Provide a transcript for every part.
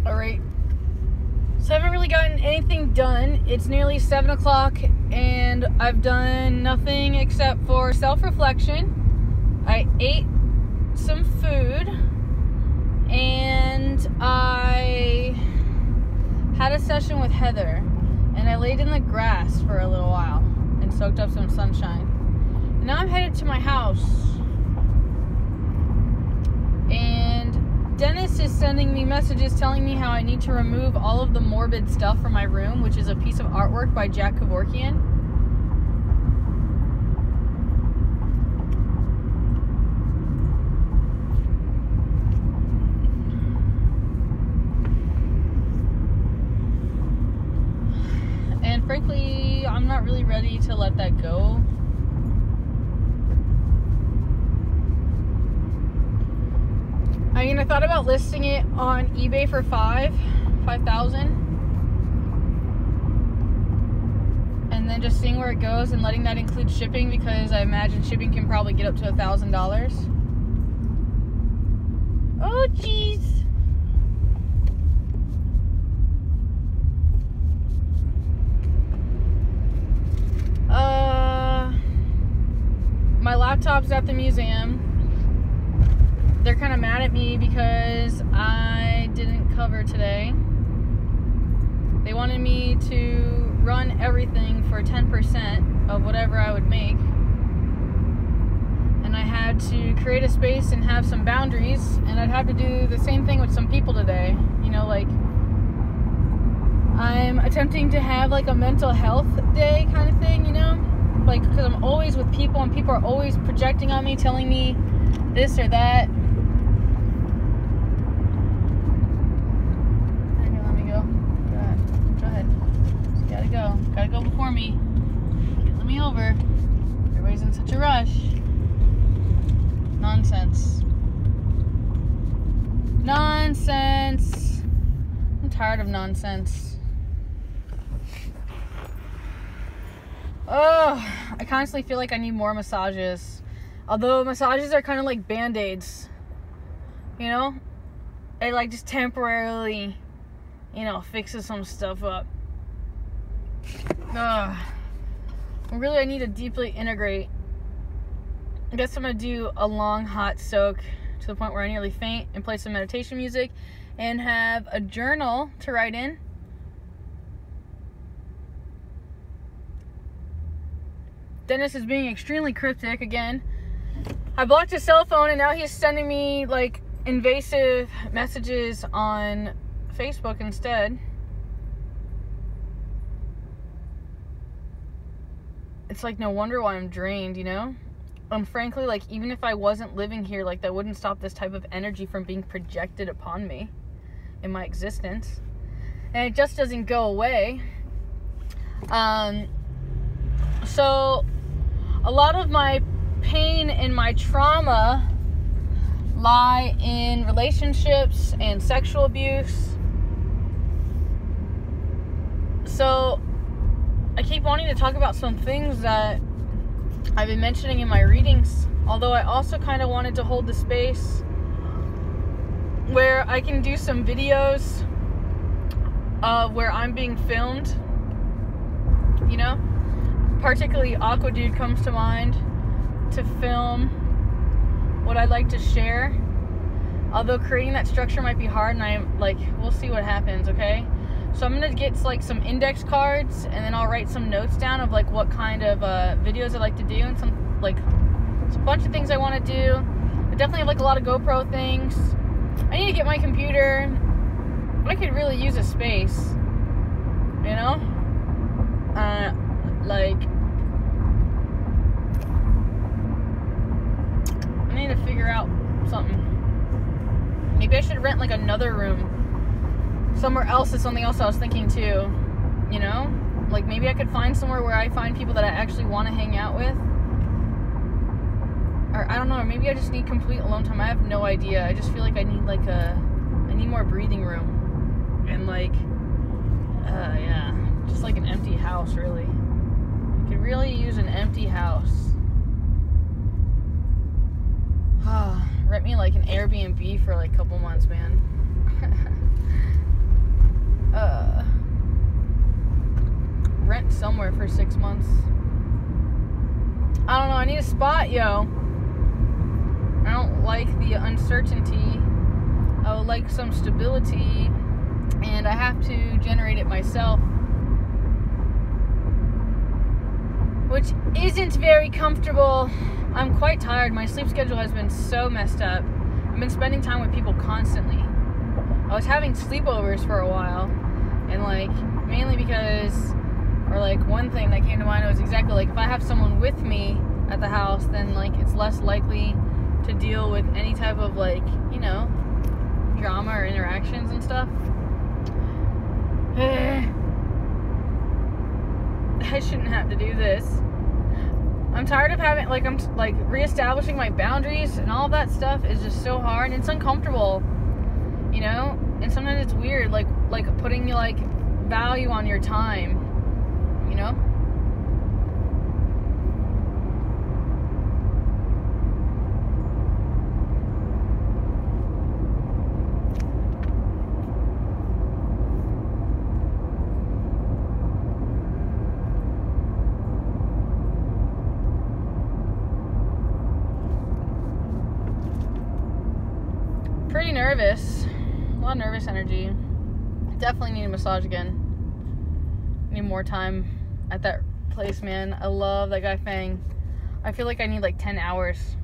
Alright. So I haven't really gotten anything done. It's nearly 7 o'clock and I've done nothing except for self-reflection. I ate some food and I had a session with Heather and I laid in the grass for a little while and soaked up some sunshine. And now I'm headed to my house. And Dennis is sending me messages telling me how I need to remove all of the morbid stuff from my room, which is a piece of artwork by Jack Kevorkian. And frankly, I'm not really ready to let that go. I mean, I thought about listing it on eBay for $5,000, and then just seeing where it goes and letting that include shipping, because I imagine shipping can probably get up to $1,000. Oh, jeez. My laptop's at the museum. They're kind of mad at me because I didn't cover today. They wanted me to run everything for 10% of whatever I would make. And I had to create a space and have some boundaries, and I'd have to do the same thing with some people today. You know, like, I'm attempting to have like a mental health day kind of thing, you know? Like, because I'm always with people and people are always projecting on me, telling me this or that. Gotta go before me. Can't let me over. Everybody's in such a rush. Nonsense. Nonsense. I'm tired of nonsense. Oh, I constantly feel like I need more massages. Although massages are kind of like Band-Aids. You know? It like just temporarily, you know, fixes some stuff up. Really, I need to deeply integrate. I guess I'm gonna do a long hot soak to the point where I nearly faint, and play some meditation music and have a journal to write in. Dennis is being extremely cryptic again. I blocked his cell phone and now he's sending me like invasive messages on Facebook instead. It's like, no wonder why I'm drained, you know? And frankly, like, even if I wasn't living here, like, that wouldn't stop this type of energy from being projected upon me in my existence. And it just doesn't go away. So a lot of my pain and my trauma lie in relationships and sexual abuse. So I keep wanting to talk about some things that I've been mentioning in my readings, although I also kind of wanted to hold the space where I can do some videos of where I'm being filmed, you know? Particularly Aqua Dude comes to mind to film what I'd like to share, although creating that structure might be hard, and I'm like, we'll see what happens, okay? So I'm gonna get like some index cards, and then I'll write some notes down of like what kind of videos I like to do, and some like it's a bunch of things I want to do. I definitely have like a lot of GoPro things. I need to get my computer. I could really use a space, you know? Like, I need to figure out something. Maybe I should rent like another room somewhere else. Is something else I was thinking too, you know? Like, maybe I could find somewhere where I find people that I actually want to hang out with. Or I don't know, or maybe I just need complete alone time. I have no idea. I just feel like I need like I need more breathing room. And like, yeah, just like an empty house, really. I could really use an empty house. Rent me like an Airbnb for like a couple months, man. somewhere for 6 months. I don't know. I need a spot, yo. I don't like the uncertainty. I would like some stability, and I have to generate it myself, which isn't very comfortable. I'm quite tired. My sleep schedule has been so messed up. I've been spending time with people constantly. I was having sleepovers for a while, and like mainly because, or like one thing that came to mind was exactly like if I have someone with me at the house, then like it's less likely to deal with any type of like, you know, drama or interactions and stuff. I shouldn't have to do this. I'm tired of having, like, I'm like reestablishing my boundaries, and all of that stuff is just so hard, and it's uncomfortable, you know. And sometimes it's weird, like putting like value on your time, you know. Pretty nervous. A lot of nervous energy. Definitely need a massage again. Need more time at that place, man. I love that guy Fang. I feel like I need like 10 hours.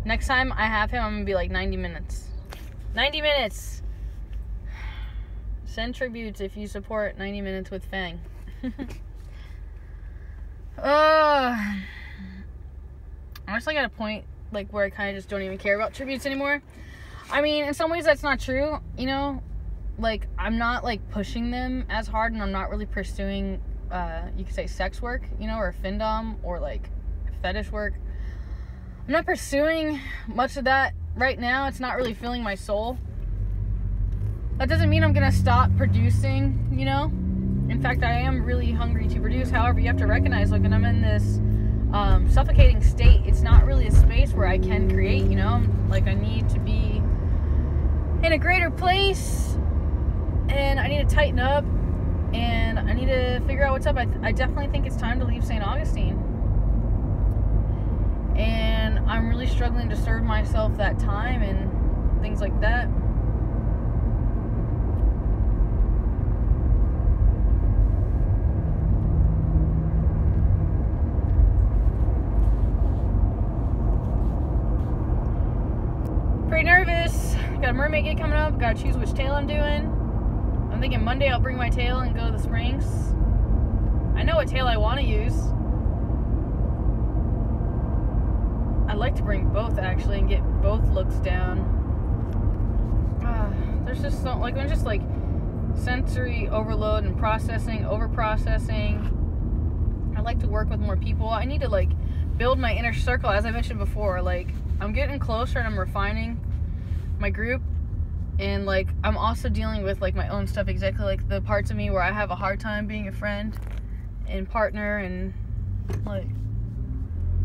Next time I have him, I'm gonna be like 90 minutes. 90 minutes! Send tributes if you support 90 minutes with Fang. I'm just like at a point like where I kind of just don't even care about tributes anymore. I mean, in some ways that's not true, you know. Like, I'm not like pushing them as hard, and I'm not really pursuing you could say sex work, you know, or findom, or like fetish work. I'm not pursuing much of that right now. It's not really filling my soul. That doesn't mean I'm gonna stop producing, you know. In fact, I am really hungry to produce. However, you have to recognize, like, when I'm in this suffocating state, it's not really a space where I can create, you know. Like, I need to be in a greater place, and I need to tighten up, and I need to figure out what's up. I definitely think it's time to leave St. Augustine, and I'm really struggling to serve myself that time and things like that. Pretty nervous. Got a mermaid gig coming up. Gotta choose which tail I'm doing. I'm thinking Monday I'll bring my tail and go to the Springs. I know what tail I want to use. I'd like to bring both, actually, and get both looks down. There's just so, like, I'm just like sensory overload and over processing. I like to work with more people. I need to like build my inner circle, as I mentioned before. Like, I'm getting closer and I'm refining my group, and like I'm also dealing with like my own stuff, exactly like the parts of me where I have a hard time being a friend and partner and like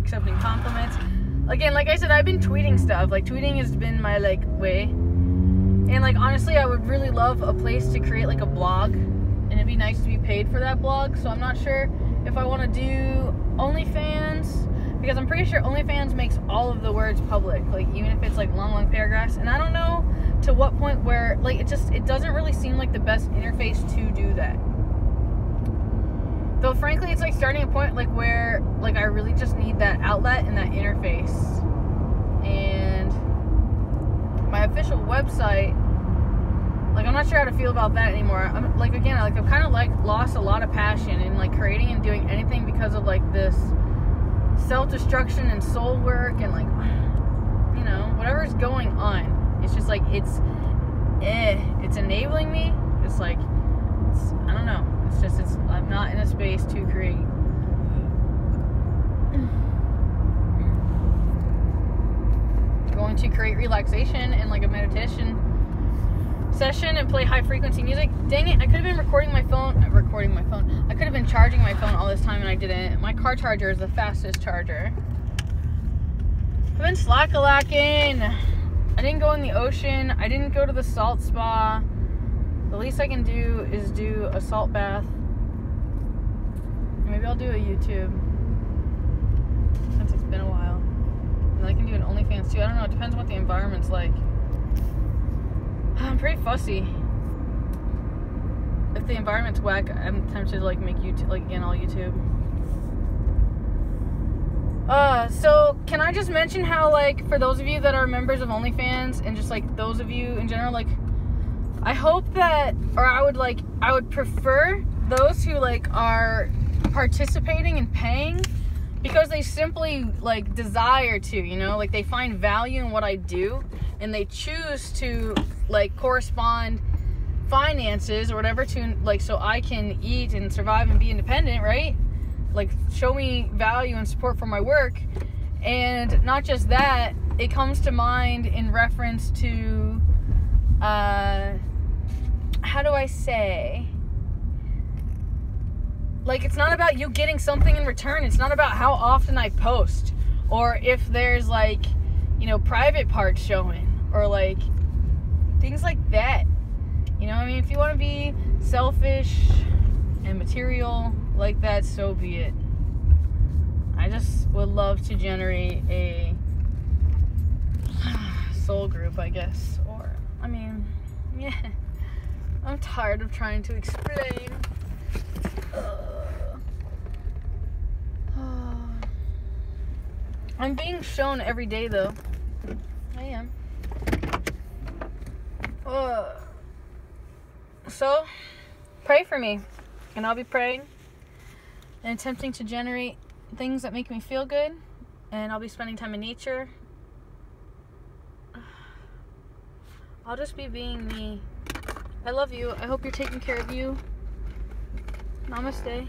accepting compliments. Again, like I said, I've been tweeting stuff. Like, tweeting has been my like way, and like honestly I would really love a place to create like a blog, and it'd be nice to be paid for that blog. So I'm not sure if I want to do OnlyFans, because I'm pretty sure OnlyFans makes all of the words public, like even if it's like long paragraphs. And I don't know to what point where, like, it doesn't really seem like the best interface to do that. Though frankly, it's like starting a point like where like I really just need that outlet and that interface. And my official website, like, I'm not sure how to feel about that anymore. I'm like, again, like I've kind of like lost a lot of passion in like creating and doing anything because of like this self-destruction and soul work and like, you know, whatever's going on. It's just like it's enabling me. It's like I don't know. I'm not in a space to create. Going to create relaxation and like a meditation session and play high frequency music. Dang it, I could have been recording my phone. I could have been charging my phone all this time and I didn't. My car charger is the fastest charger. I've been slack-a-lacking. I didn't go in the ocean. I didn't go to the salt spa. The least I can do is do a salt bath. Maybe I'll do a YouTube since it's been a while. And I can do an OnlyFans too. I don't know. It depends on what the environment's like. I'm pretty fussy. If the environment's whack, I'm tempted to like make YouTube, like again, all YouTube. So can I just mention how, like, for those of you that are members of OnlyFans and just like those of you in general, like, I hope that, or I would prefer those who like are participating and paying because they simply like desire to, you know, like they find value in what I do and they choose to like correspond finances or whatever to like so I can eat and survive and be independent, right? Like show me value and support for my work. And not just that, it comes to mind in reference to how do I say, like, it's not about you getting something in return. It's not about how often I post or if there's like, you know, private parts showing or like things like that. You know what I mean? If you want to be selfish and material like that, so be it. I just would love to generate a soul group, I guess. Or, I mean, yeah. I'm tired of trying to explain. I'm being shown every day, though. I am. So, pray for me. And I'll be praying and attempting to generate things that make me feel good. And I'll be spending time in nature. I'll just be being me. I love you. I hope you're taking care of you. Namaste.